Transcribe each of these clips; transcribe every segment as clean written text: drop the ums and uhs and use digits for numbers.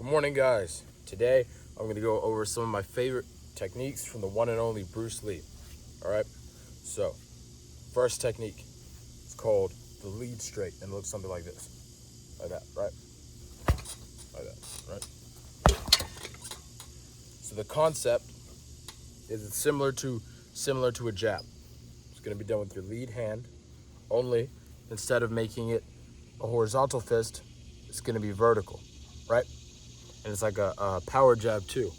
Good morning, guys. Today I'm going to go over some of my favorite techniques from the one and only Bruce Lee. All right, so first technique is called the lead straight, and it looks something like this, like that, right? Like that, right? So the concept is it's similar to a jab. It's going to be done with your lead hand, only instead of making it a horizontal fist, it's going to be vertical, right? And it's like a power jab too.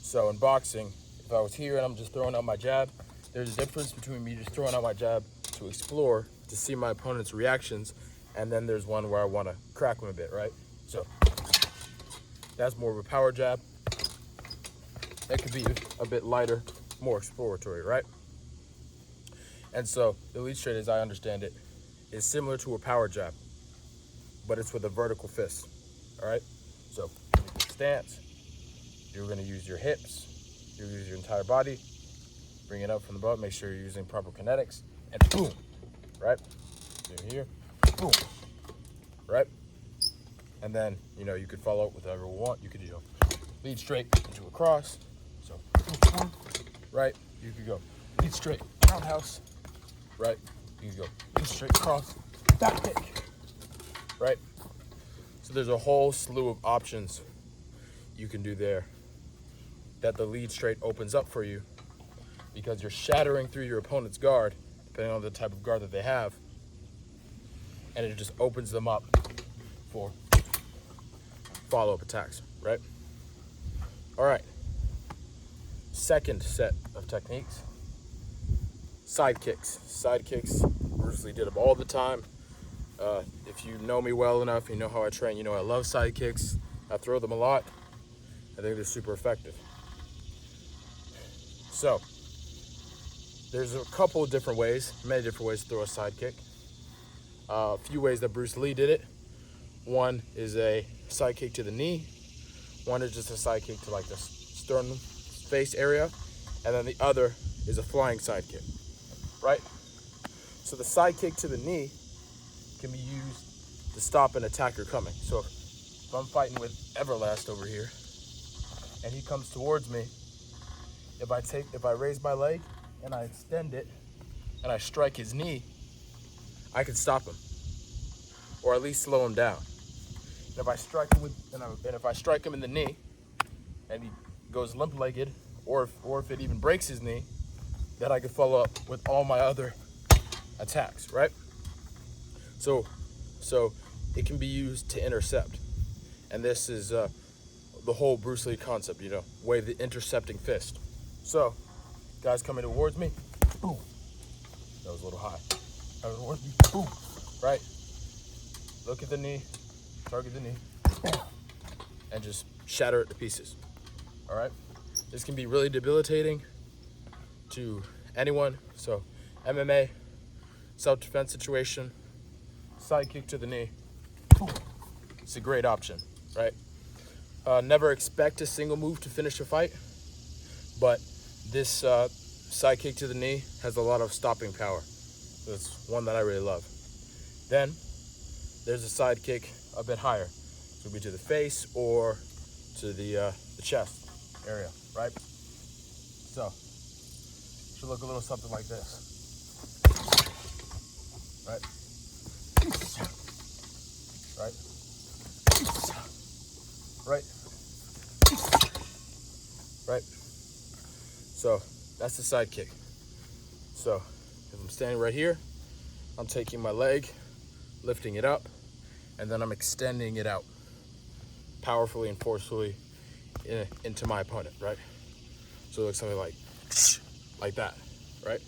So in boxing, if I was here and I'm just throwing out my jab, there's a difference between me just throwing out my jab to explore, to see my opponent's reactions, and then there's one where I want to crack him a bit, right? So that's more of a power jab. That could be a bit lighter, more exploratory, right? And so the lead straight, as I understand it, is similar to a power jab, but it's with a vertical fist, all right? So stance, you're going to use your hips, you use your entire body, bring it up from the butt, make sure you're using proper kinetics, and boom, right? You're here, boom, right? And then, you could follow up with whatever you want. You could, lead straight into a cross. So, right? You could go lead straight, roundhouse, right? You could go lead straight, cross, back kick, right? So there's a whole slew of options you can do there that the lead straight opens up for you, because you're shattering through your opponent's guard, depending on the type of guard that they have, and it just opens them up for follow-up attacks, right? All right, second set of techniques, sidekicks. Sidekicks, Bruce Lee did them all the time. If you know me well enough, you know how I train, I love sidekicks. I throw them a lot. I think they're super effective. So, there's a couple of different ways, many different ways to throw a sidekick. A few ways that Bruce Lee did it. One is a sidekick to the knee. One is just a sidekick to like the sternum face area. And then the other is a flying sidekick, right? So the sidekick to the knee can be used to stop an attacker coming. So if I'm fighting with Everlast over here and he comes towards me, if I raise my leg and I extend it and I strike his knee, I can stop him, or at least slow him down. And if I strike him if I strike him in the knee and he goes limp-legged, or if it even breaks his knee, then I can follow up with all my other attacks, right? So it can be used to intercept. And this is the whole Bruce Lee concept, way the intercepting fist. So, guys coming towards me, boom. That was a little high. Coming towards me, boom. Right? Look at the knee, target the knee, bam, and just shatter it to pieces. All right? This can be really debilitating to anyone. So, MMA, self-defense situation, sidekick to the knee, boom. It's a great option, right? Never expect a single move to finish a fight, but this sidekick to the knee has a lot of stopping power. So it's one that I really love. Then there's a sidekick a bit higher. So it'll be to the face or to the chest area, right? So should look a little something like this, right? Right? Right? Right? So that's the sidekick. So if I'm standing right here, I'm taking my leg, lifting it up, and then I'm extending it out powerfully and forcefully into my opponent, right? So it looks something like that, right?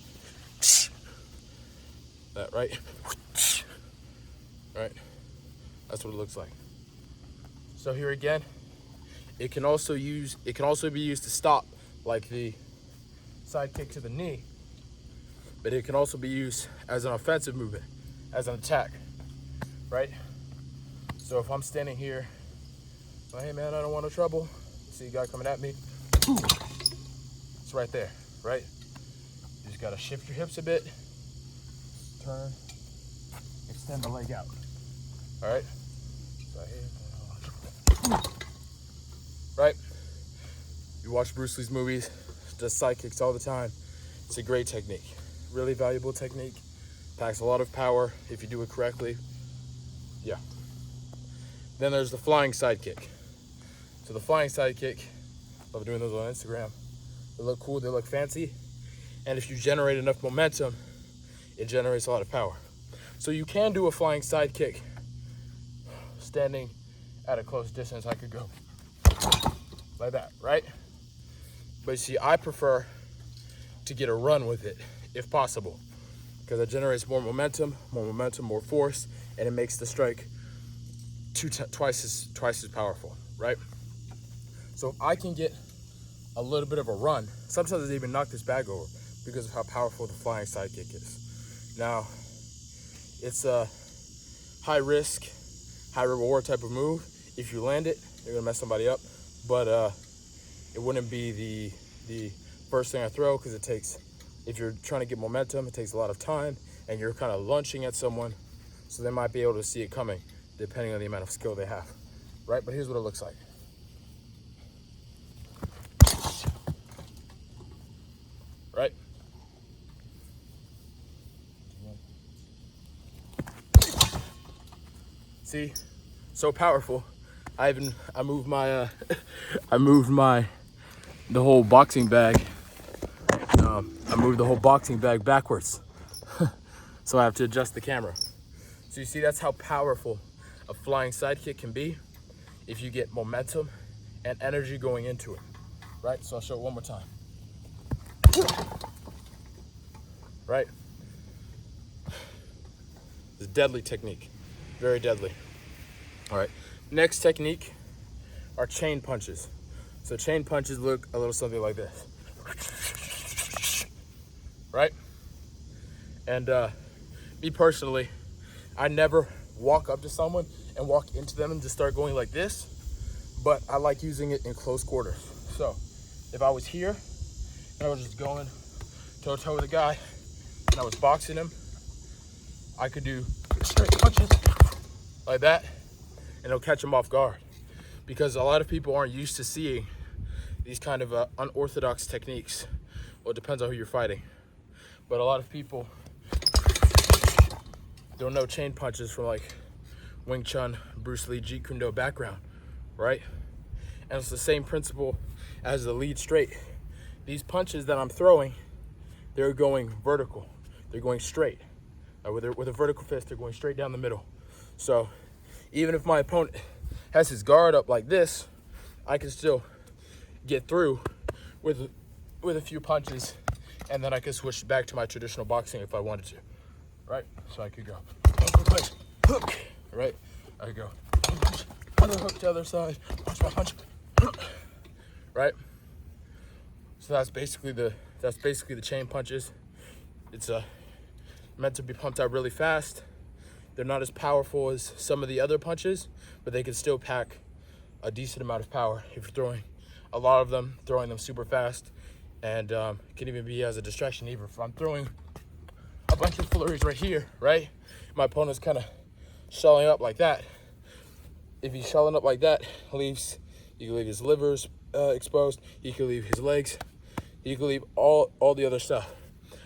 That, right? Right? That's what it looks like. So here again, it can also be used to stop, like the sidekick to the knee, but it can also be used as an offensive movement, as an attack, right? So if I'm standing here, hey man, I don't want no trouble. See a guy coming at me, boom. It's right there, right? You just gotta shift your hips a bit, turn, extend the leg out, all right? So here, you watch Bruce Lee's movies, does side kicks all the time. It's a great technique, really valuable technique. Packs a lot of power if you do it correctly. Yeah. Then there's the flying sidekick. So the flying sidekick, love doing those on Instagram. They look cool, they look fancy. And if you generate enough momentum, it generates a lot of power. So you can do a flying sidekick standing at a close distance. I could go like that, right? But see, I prefer to get a run with it if possible, because it generates more momentum, more force, and it makes the strike twice as powerful, right? So if I can get a little bit of a run, sometimes I even knock this bag over because of how powerful the flying sidekick is. Now, it's a high risk, high reward type of move. If you land it, you're gonna mess somebody up, but it wouldn't be the first thing I throw, because it takes, if you're trying to get momentum, it takes a lot of time, and you're kind of launching at someone, so they might be able to see it coming, depending on the amount of skill they have, right? But here's what it looks like. Right? See, so powerful. I moved my the whole boxing bag. I moved the whole boxing bag backwards, so I have to adjust the camera. So you see, that's how powerful a flying sidekick can be if you get momentum and energy going into it, right? So I'll show it one more time. Right? It's a deadly technique, very deadly. All right, next technique are chain punches. So chain punches look a little something like this, right? And me personally, I never walk up to someone and walk into them and just start going like this, but I like using it in close quarters. So if I was here and I was just going toe to toe with a guy and I was boxing him, I could do straight punches like that, and it'll catch him off guard, because a lot of people aren't used to seeing these kind of unorthodox techniques. Well, it depends on who you're fighting, but a lot of people don't know chain punches from like Wing Chun, Bruce Lee, Jeet Kune Do background, right? And it's the same principle as the lead straight. These punches that I'm throwing, they're going vertical, they're going straight. With a vertical fist, they're going straight down the middle. So even if my opponent has his guard up like this, I can still get through with a few punches, and then I can switch back to my traditional boxing if I wanted to, right? So I could go hook, right? I could go other hook to the other side, punch, right? So that's basically the chain punches. It's meant to be pumped out really fast. They're not as powerful as some of the other punches, but they can still pack a decent amount of power if you're throwing a lot of them, throwing them super fast, and can even be as a distraction. Even if I'm throwing a bunch of flurries right here, right? My opponent's kind of shelling up like that. If he's shelling up like that, you can leave his livers exposed, you can leave his legs, you can leave all the other stuff.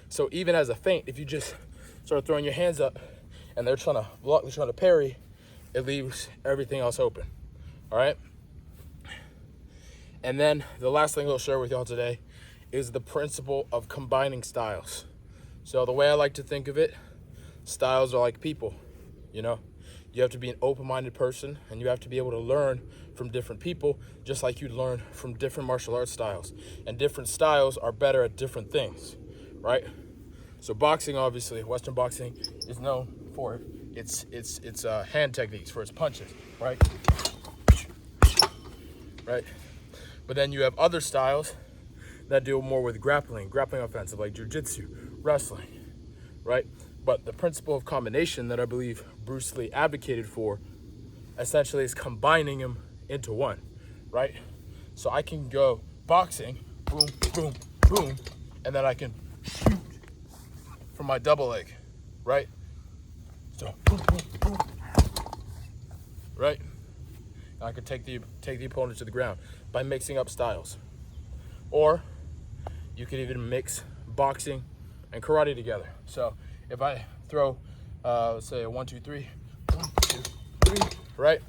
So even as a feint, if you just start throwing your hands up and they're trying to block, they're trying to parry, it leaves everything else open, all right? And then the last thing I'll share with y'all today is the principle of combining styles. So the way I like to think of it, styles are like people, you know? You have to be an open-minded person, and you have to be able to learn from different people, just like you learn from different martial arts styles. And different styles are better at different things, right? So boxing, obviously, Western boxing is known for its hand techniques, for its punches, right? Right? But then you have other styles that deal more with grappling offensive, like jiu-jitsu, wrestling, right? But the principle of combination that I believe Bruce Lee advocated for essentially is combining them into one, right? So I can go boxing, boom, boom, boom, and then I can shoot from my double leg, right? So boom, boom, boom, right? And I can take the opponent to the ground by mixing up styles. Or you could even mix boxing and karate together. So if I throw, let's say a 1, 2, 3, 1, 2, 3, right?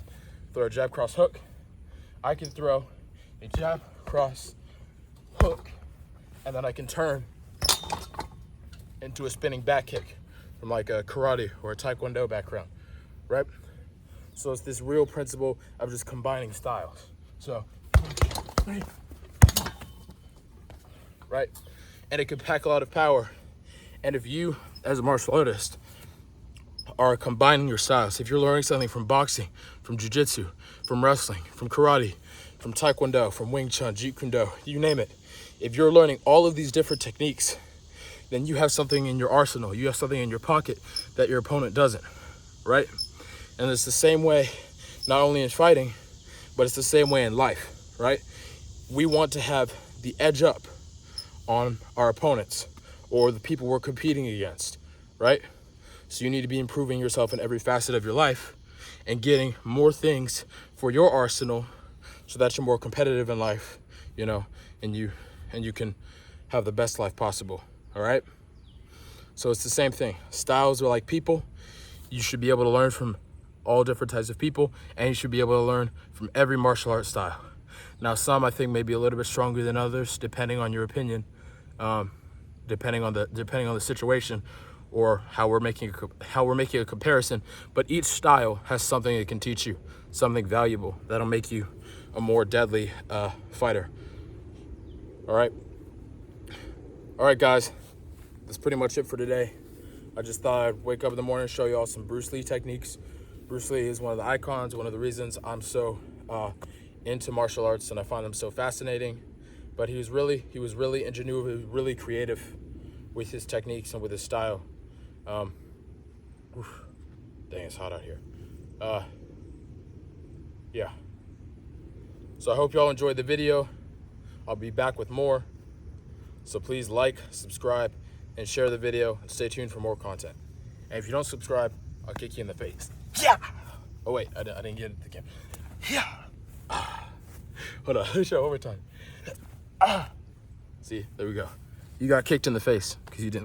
Throw a jab, cross, hook. I can throw a jab, cross, hook, and then I can turn into a spinning back kick from like a karate or a taekwondo background, right? So it's this real principle of just combining styles. So, right? And it can pack a lot of power. And if you, as a martial artist, are combining your styles, if you're learning something from boxing, from jiu-jitsu, from wrestling, from karate, from taekwondo, from Wing Chun, Jeet Kune Do, you name it, if you're learning all of these different techniques, then you have something in your arsenal, you have something in your pocket that your opponent doesn't, right? And it's the same way, not only in fighting, but it's the same way in life, right? We want to have the edge up on our opponents or the people we're competing against, right? So you need to be improving yourself in every facet of your life and getting more things for your arsenal so that you're more competitive in life, you know, and you can have the best life possible, all right? So it's the same thing. Styles are like people. You should be able to learn from all different types of people, and you should be able to learn from every martial art style. Now, some I think may be a little bit stronger than others, depending on your opinion, depending on the situation, or how we're making a comparison. But each style has something it can teach you, something valuable that'll make you a more deadly fighter. All right, guys, that's pretty much it for today. I just thought I'd wake up in the morning and show you all some Bruce Lee techniques. Bruce Lee is one of the icons, one of the reasons I'm so into martial arts, and I find him so fascinating. But he was really ingenuitive, really creative with his techniques and with his style. Dang, it's hot out here. Yeah. So I hope y'all enjoyed the video. I'll be back with more. So please like, subscribe, and share the video. And stay tuned for more content. And if you don't subscribe, I'll kick you in the face. Yeah. Oh wait, I didn't get it at the camera. Yeah. Hold on, let me show one more time. See, there we go. You got kicked in the face because you didn't.